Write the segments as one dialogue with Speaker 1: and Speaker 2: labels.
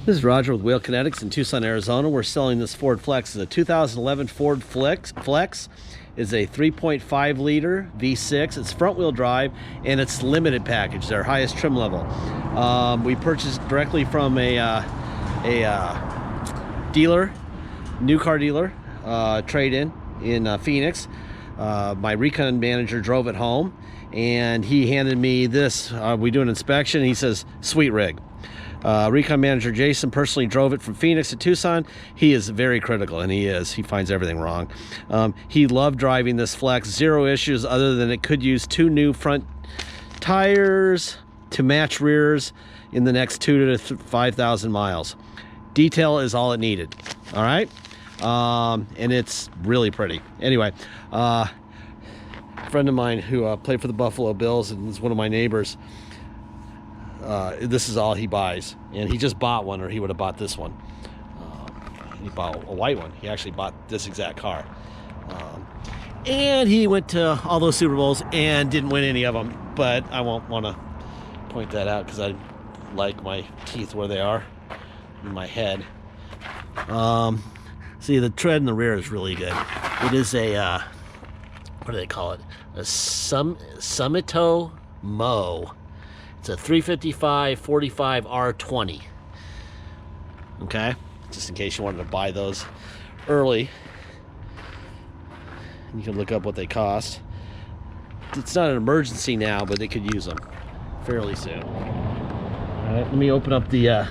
Speaker 1: This is Roger with Wheel Kinetics in Tucson, Arizona. We're selling this Ford Flex. It's a 2011 Ford Flex. It's a 3.5 liter V6. It's front wheel drive and it's limited package, their highest trim level. We purchased directly from a dealer, new car dealer, trade-in in Phoenix. My recon manager drove it home and he handed me this. We do an inspection. He says, "Sweet rig." Recon manager Jason personally drove it from Phoenix to Tucson. He is very critical, and he finds everything wrong. He loved driving this Flex. Zero issues other than it could use 2 new front tires to match rears in the next 2,000 to 5,000 miles. Detail is all it needed. All right, and it's really pretty. Anyway, a friend of mine who played for the Buffalo Bills and is one of my neighbors, this is all he buys, and he just bought one, or he would have bought this one. He bought a white one. He actually bought this exact car, and he went to all those Super Bowls and didn't win any of them, but I won't want to point that out because I like my teeth where they are in my head. See, the tread in the rear is really good. It is a what do they call it, a Summito Mo. It's a 355 45 R20. Okay, just in case you wanted to buy those early, you can look up what they cost. It's not an emergency now, but they could use them fairly soon. All right, let me open up the all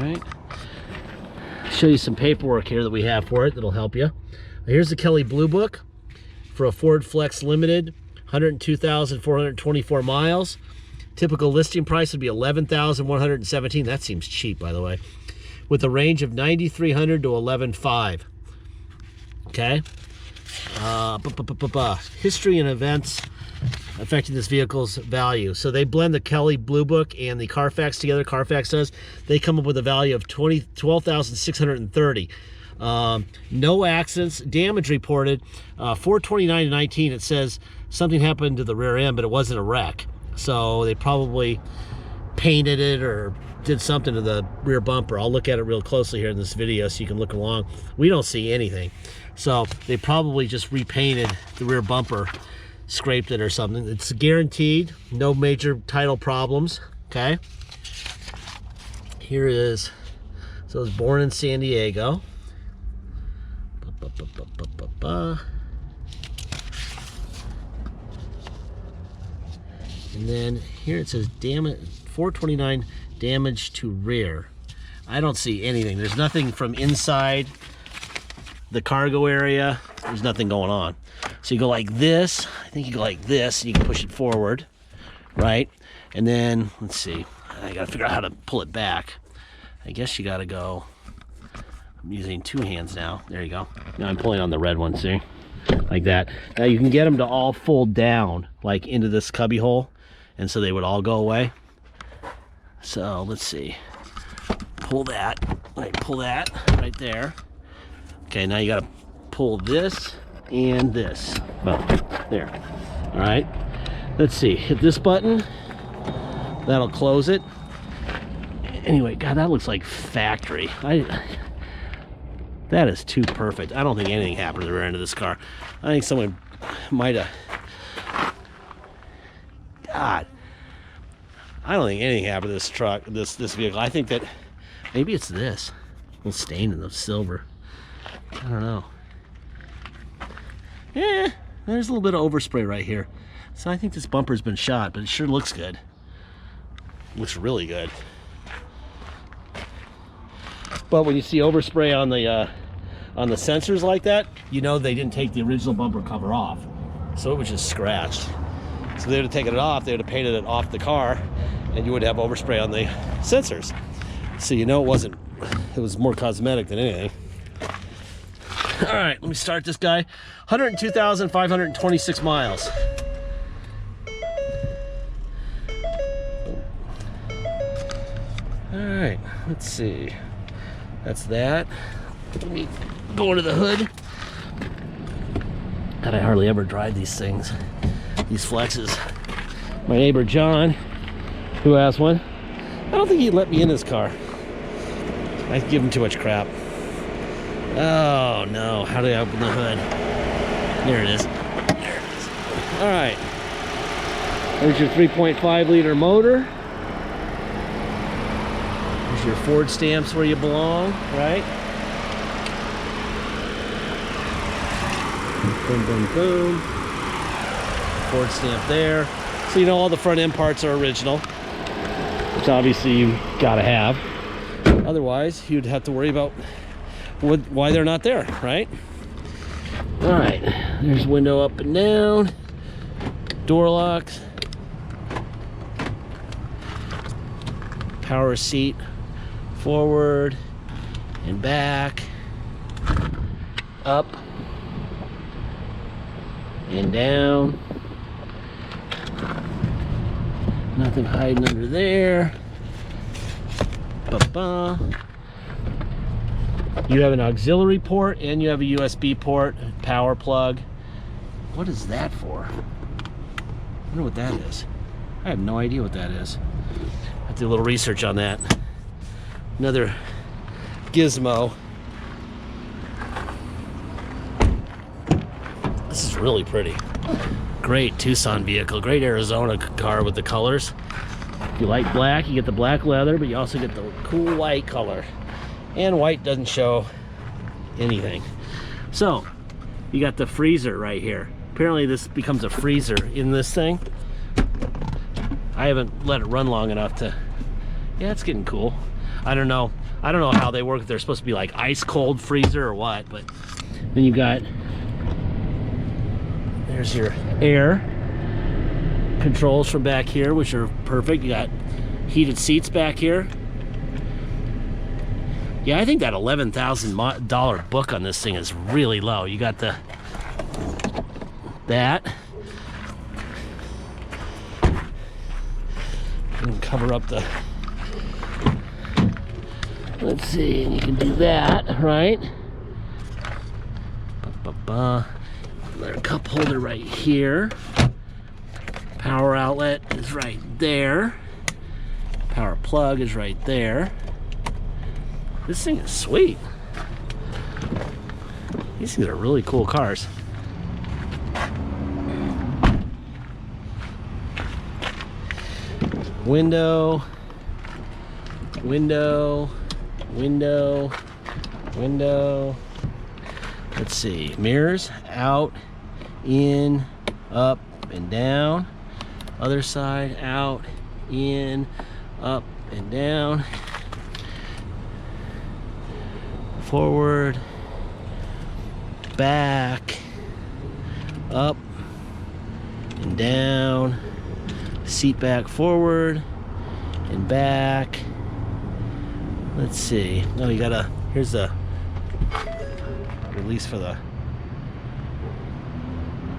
Speaker 1: right, show you some paperwork here that we have for it that'll help you. Here's the Kelley Blue Book for a Ford Flex Limited, 102,424 miles. Typical listing price would be $11,117. That seems cheap, by the way, with a range of 9,300 to 11,500. Okay. History and events affecting this vehicle's value. So they blend the Kelley Blue Book and the Carfax together. Carfax does. They come up with a value of 12,630. No accidents, damage reported. 429/19. It says something happened to the rear end, but it wasn't a wreck. So they probably painted it or did something to the rear bumper. I'll look at it real closely here in this video so you can look along. We don't see anything. So they probably just repainted the rear bumper, scraped it or something. It's guaranteed, no major title problems. Okay. Here it is. So it was born in San Diego. And then here it says damage 429, damage to rear. I don't see anything. There's nothing from inside the cargo area. There's nothing going on. So you go like this. I think you go like this, and you can push it forward, right? And then let's see. I gotta figure out how to pull it back. I guess you gotta go. I'm using 2 hands now. There you go. Now I'm pulling on the red one, see? Like that. Now you can get them to all fold down, like into this cubby hole, and so they would all go away. So let's see. Pull that. Right, pull that right there. Okay, now you gotta pull this and this. Well, there. All right. Let's see. Hit this button. That'll close it. Anyway, God, that looks like factory. That is too perfect. I don't think anything happened to the rear end of this car. I think someone might have... God. I don't think anything happened to this truck, this vehicle. I think that maybe it's this. A little stain in the silver. I don't know. Yeah, there's a little bit of overspray right here. So I think this bumper's been shot, but it sure looks good. Looks really good. But when you see overspray on the sensors like that, you know they didn't take the original bumper cover off. So it was just scratched. So they would have taken it off, they would have painted it off the car, and you would have overspray on the sensors. So you know it was more cosmetic than anything. All right, let me start this guy. 102,526 miles. All right, let's see. That's that. Let me go under the hood. God, I hardly ever drive these things, these Flexes. My neighbor John, Who has one? I don't think he'd let me in his car. I give him too much crap. Oh no, how do I open the hood? There it is. There it is. All right. There's your 3.5 liter motor. There's your Ford stamps where you belong, right? Boom, boom, boom. Ford stamp there. So you know all the front end parts are original, which obviously you gotta have. Otherwise, you'd have to worry about why they're not there, right? All right, there's window up and down, door locks, power seat, forward and back, up and down. Nothing hiding under there. Ba-ba. You have an auxiliary port and you have a USB port, power plug. What is that for? I wonder what that is. I have no idea what that is. I have to do a little research on that. Another gizmo. This is really pretty. Great Tucson vehicle, great Arizona car with the colors. If you like black, you get the black leather, but you also get the cool white color. And white doesn't show anything. So, you got the freezer right here. Apparently this becomes a freezer in this thing. I haven't let it run long enough to, yeah, it's getting cool. I don't know how they work, if they're supposed to be like ice cold freezer or what, but then you got, there's your air controls from back here, which are perfect. You got heated seats back here. Yeah, I think that $11,000 book on this thing is really low. You got that. You can cover up the, let's see, and you can do that, right? Another cup holder right here. Power outlet is right there. Power plug is right there. This thing is sweet. These things are really cool cars. Window, window, window, window. Let's see, mirrors out, in, up, and down. Other side, out, in, up, and down. Forward, back, up, and down. Seat back forward and back. Let's see. Oh, you gotta, here's the release for the,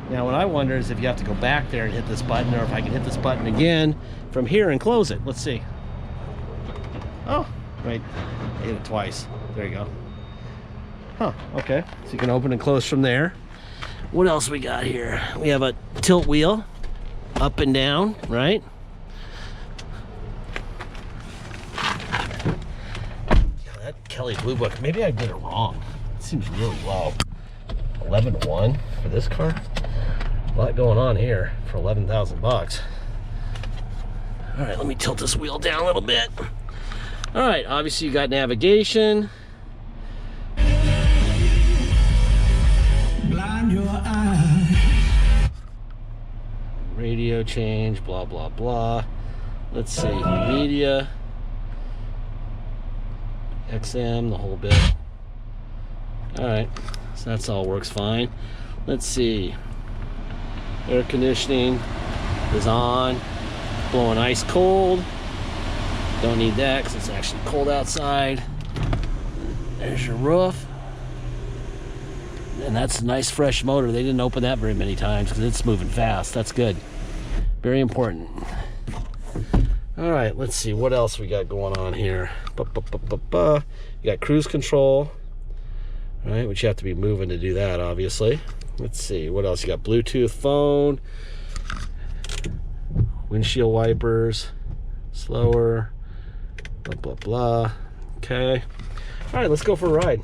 Speaker 1: now what I wonder is if you have to go back there and hit this button, or if I can hit this button again from here and close it. Let's see. Oh, wait, I hit it twice. There you go. Huh, okay. So you can open and close from there. What else we got here? We have a tilt wheel, up and down, right? Yeah, that Kelly Blue Book, maybe I did it wrong. It seems really low. 11.1 for this car. A lot going on here for 11,000 bucks. All right, let me tilt this wheel down a little bit. All right, obviously you got navigation. Blind your eye. Radio change, blah, blah, blah. Let's see, media, XM, the whole bit. All right, so that's all works fine. Let's see. Air conditioning is on, blowing ice cold. Don't need that because it's actually cold outside. There's your roof. And that's a nice fresh motor. They didn't open that very many times because it's moving fast. That's good. Very important. All right, let's see what else we got going on here. You got cruise control, right? Which you have to be moving to do that, obviously. Let's see what else you got. Bluetooth phone, windshield wipers, slower, blah, blah, blah. Okay. All right, let's go for a ride.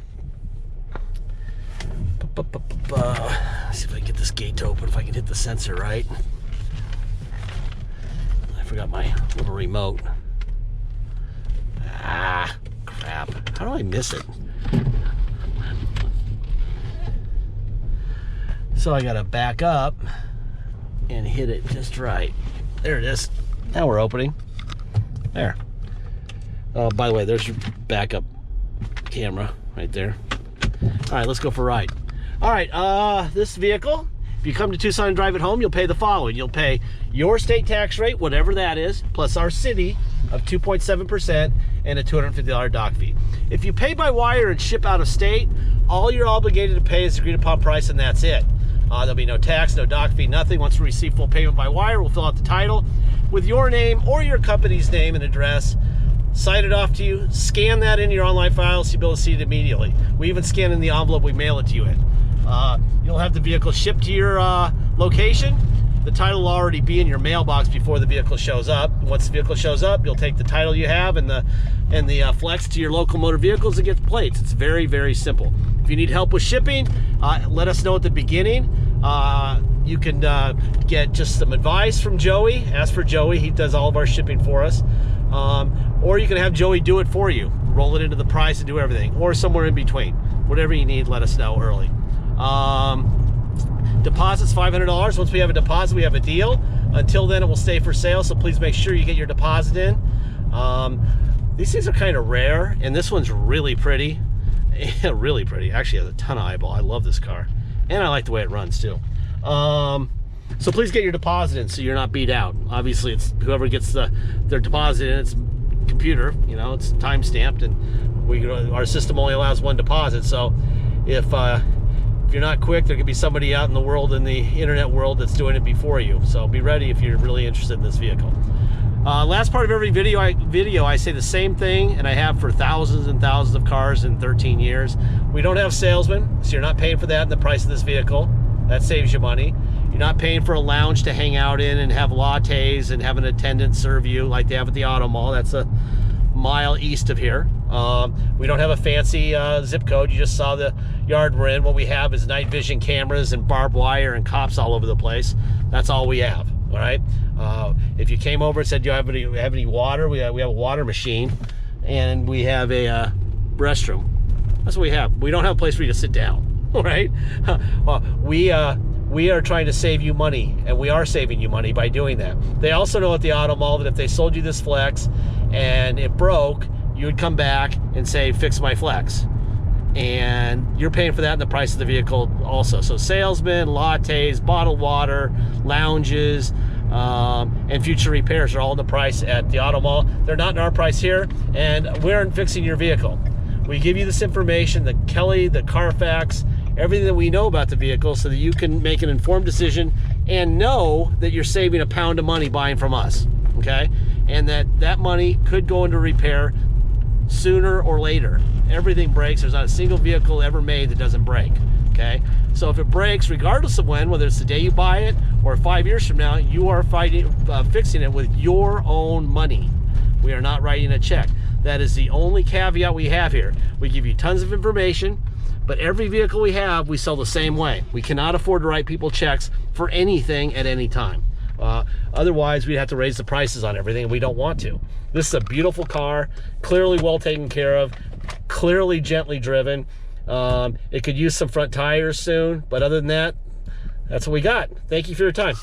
Speaker 1: Let's see if I can get this gate to open, if I can hit the sensor right. I forgot my little remote. Ah, crap. How do I miss it? So I gotta back up and hit it just right. There it is. Now we're opening. There. Oh, by the way, there's your backup camera right there. All right, let's go for a ride. All right, this vehicle, if you come to Tucson and drive it home, you'll pay the following. You'll pay your state tax rate, whatever that is, plus our city of 2.7% and a $250 dock fee. If you pay by wire and ship out of state, all you're obligated to pay is agreed upon price, and that's it. There'll be no tax, no dock fee, nothing. Once we receive full payment by wire, we'll fill out the title with your name or your company's name and address, sign it off to you, scan that in your online files, so you'll be able to see it immediately. We even scan in the envelope we mail it to you in. You'll have the vehicle shipped to your location. The title will already be in your mailbox before the vehicle shows up. Once the vehicle shows up, you'll take the title you have and the flex to your local motor vehicles and get the plates. It's very, very simple. If you need help with shipping, let us know at the beginning. You can get just some advice from Joey. Ask for Joey. He does all of our shipping for us. Or you can have Joey do it for you. Roll it into the price and do everything. Or somewhere in between. Whatever you need, let us know early. Deposit's $500. Once we have a deposit, we have a deal. Until then, it will stay for sale, so please make sure you get your deposit in. These things are kind of rare, and this one's really pretty. Really pretty. Actually has a ton of eyeball. I love this car. And I like the way it runs, too. So please get your deposit in so you're not beat out. Obviously, it's whoever gets their deposit in, it's computer, you know, it's time stamped, and our system only allows one deposit. So if you're not quick, there could be somebody out in the world, in the internet world, that's doing it before you. So be ready if you're really interested in this vehicle. Last part of every video I say the same thing, and I have for thousands and thousands of cars in 13 years. We don't have salesmen, so you're not paying for that in the price of this vehicle. That saves you money. You're not paying for a lounge to hang out in and have lattes and have an attendant serve you like they have at the auto mall. That's a mile east of here. We don't have a fancy zip code. You just saw the yard we're in. What we have is night vision cameras and barbed wire and cops all over the place. That's all we have. All right. If you came over and said, "Do you have any water?" We have a water machine, and we have a restroom. That's what we have. We don't have a place for you to sit down. All right. Well, we are trying to save you money, and we are saving you money by doing that. They also know at the auto mall that if they sold you this Flex and it broke, you would come back and say, "Fix my Flex." And you're paying for that in the price of the vehicle also. So salesmen, lattes, bottled water, lounges, and future repairs are all in the price at the auto mall. They're not in our price here, and we aren't fixing your vehicle. We give you this information, the Kelly, the Carfax, everything that we know about the vehicle, so that you can make an informed decision and know that you're saving a pound of money buying from us, okay? And that money could go into repair sooner or later. Everything breaks. There's not a single vehicle ever made that doesn't break, okay? So if it breaks, regardless of when, whether it's the day you buy it or 5 years from now, you are fixing it with your own money. We are not writing a check. That is the only caveat we have here. We give you tons of information, but every vehicle we have, we sell the same way. We cannot afford to write people checks for anything at any time. Otherwise, we'd have to raise the prices on everything, and we don't want to. This is a beautiful car, clearly well taken care of, clearly gently driven. It could use some front tires soon, but other than that, that's what we got. Thank you for your time.